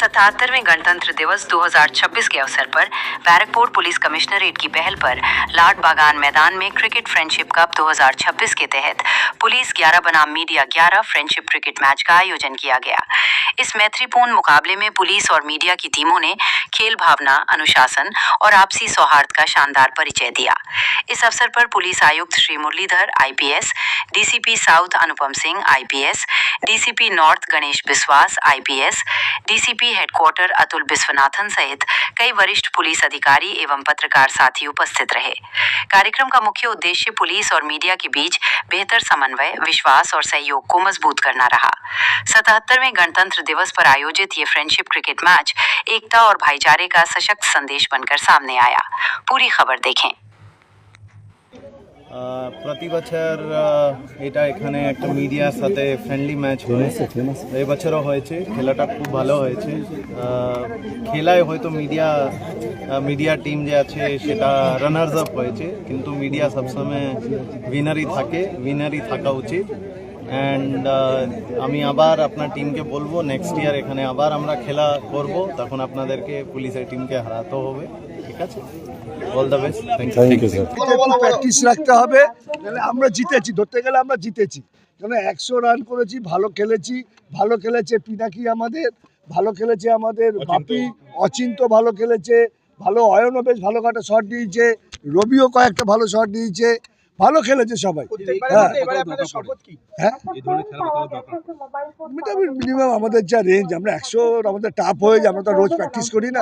77वें गणतंत्र दिवस 2026 के अवसर पर बैरकपुर पुलिस कमिश्नरेट की पहल पर लाड बागान मैदान में क्रिकेट फ्रेंडशिप कप 2026 के तहत पुलिस 11 बनाम मीडिया 11 फ्रेंडशिप क्रिकेट मैच का आयोजन किया गया। इस मैत्रीपूर्ण मुकाबले में पुलिस और मीडिया की टीमों ने खेल भावना, अनुशासन और आपसी सौहार्द का शानदार परिचय दिया। इस अवसर पर पुलिस आयुक्त Shri Muralidhar IPS, DCP south Anupam Singh IPS, DCP north Ganesh Biswas IPS, DCP headquarter Atul Biswanathan सहित कई वरिष्ठ पुलिस अधिकारी एवं पत्रकार साथी उपस्थित रहे। कार्यक्रम का मुख्य उद्देश्य पुलिस और मीडिया के बीच बेहतर समन्वय, विश्वास और सहयोग को मजबूत करना रहा। 77वें गणतंत्र दिवस पर आयोजित ये फ्रेंडशिप क्रिकेट मैच एकता और भाईचारे का सशक्त संदेश बनकर सामने आया। पूरी खबर देखें। प्रति बছর এটা এখানে একটা মিডিয়ার সাথে ফ্রেন্ডলি ম্যাচ হয়। এই বছরও হয়েছে, খেলাটা খুব ভালো হয়েছে। খেলায় হয়তো মিডিয়া টিম যে আছে সেটা রানার্স আপ হয়েছে, কিন্তু মিডিয়া সবসময় উইনারই থাকা উচিত। অ্যান্ড আমি আবার আপনার টিমকে বলবো নেক্সট ইয়ার এখানে আবার আমরা খেলা করব, তখন আপনাদেরকে পুলিশের টিমকে হারাতে হবে। ঠিক আছে, all the best. Thank you sir. Practice রাখতে হবে, তাহলে আমরা জিতেছি, ধরতে গেলে আমরা জিতেছি। কারণ 100 রান করেছি, ভালো খেলেছে পিনাকি, আমাদের ভালো খেলেছে, আমাদের বাপি অচিন্ত ভালো খেলেছে, ভালো অয়নও বেশ ভালো কাটা শট দিয়েছে, রবিও কয়েকটা ভালো শট দিয়েছে, ভালো খেলেছে সবাই। মিনিমাম আমাদের যা রেঞ্জ, আমরা 100 আমাদের টাফ হয়ে যায়, আমরা তো রোজ প্র্যাকটিস করি না,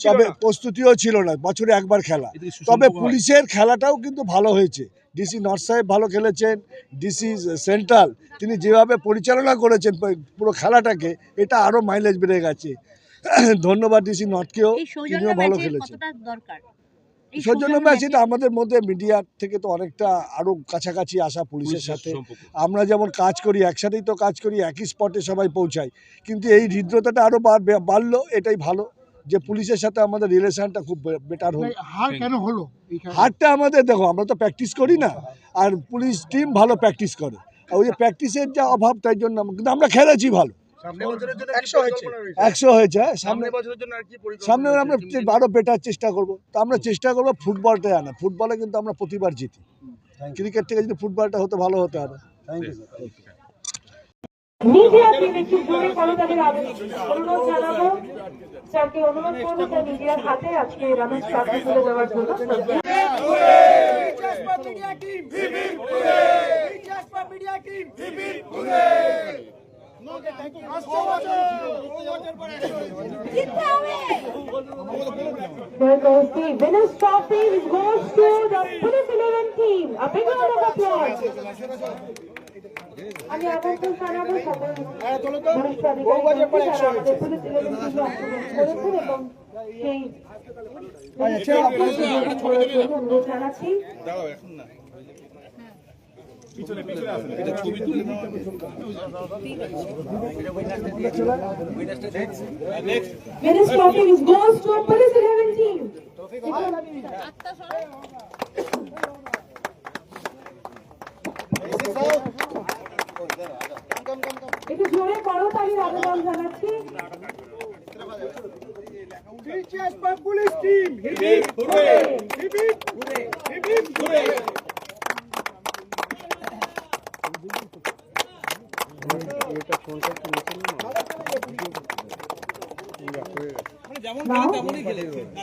তবে প্রস্তুতিও ছিল না, বছরে একবার খেলা। তবে পুলিশের খেলাটাও কিন্তু ভালো হয়েছে। DC নর্থ সাহেব ভালো খেলেছেন, DC সেন্ট্রাল তিনি যেভাবে পরিচালনা করেছেন পুরো খেলাটাকে, এটা আরও মাইলেজ বেড়ে গেছে। ধন্যবাদ DC নর্থকেও, তিনিও ভালো খেলেছেন। সৌজন্য ম্যাচ এটা আমাদের মধ্যে মিডিয়ার থেকে তো অনেকটা আরও কাছাকাছি আসা পুলিশের সাথে। আমরা যেমন কাজ করি একসাথেই তো কাজ করি, একই স্পটে সবাই পৌঁছাই, কিন্তু এই হৃদ্রতাটা আরও বাড়লো, এটাই ভালো যে পুলিশের সাথে আমাদের রিলেশনটা খুব বেটার হলো। হার কেন হলো? হারটা আমাদের দেখো, আমরা তো প্র্যাকটিস করি না, আর পুলিশ টিম ভালো প্র্যাকটিস করে, আর ওই যে প্র্যাকটিসের যা অভাব তাই জন্য, কিন্তু আমরা খেলেছি ভালো। 100 হয়েছে, সামনে আমরা আরো বেটার চেষ্টা করবো। তো আমরা চেষ্টা করবো ফুটবলটাই আনা, ফুটবলে কিন্তু আমরা প্রতিবার জিতি। ক্রিকেট থেকে যদি ফুটবলটা হতো ভালো হতে হবে। Thank you sir. Media team একটু জোরে করতালির অনুরোধ জানাবো, স্যারকে অনুরোধ করবো যে মিডিয়ার হাতে আজকে রানার্স ট্রফি তুলে দেওয়ার জন্য। The winners trophy goes to the Police 11 team. A big round of applause. আমি আমন্ত্রণ জানাবো সকল বরিষ্ঠ আধিকারিকদের যারা আমাদের পুলিশ 11 টিমে অংশগ্রহণ করেছেন এবং সেই অনুরোধ জানাচ্ছি। Winners trophy goes to Police 11 team. একটু জোরে করতালির আবেদন জানাচ্ছি। Police team hip hip hooray, hip hip hooray, hip hip hooray. Now,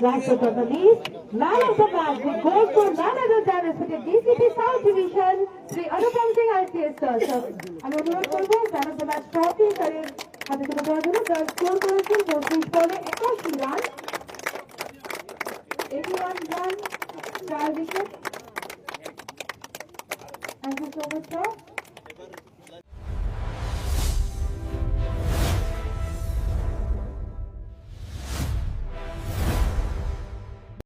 last but not the least, man of the match goes to none other than DCP South Division, Sri Anupam Singh IPS sir. আমি অনুরোধ করবো man of the match trophy তাদের হাতে তুলে দেওয়ার জন্য। যারা score করেছেন 34 বলে 81 run, 4 wicket. Thank you so much sir.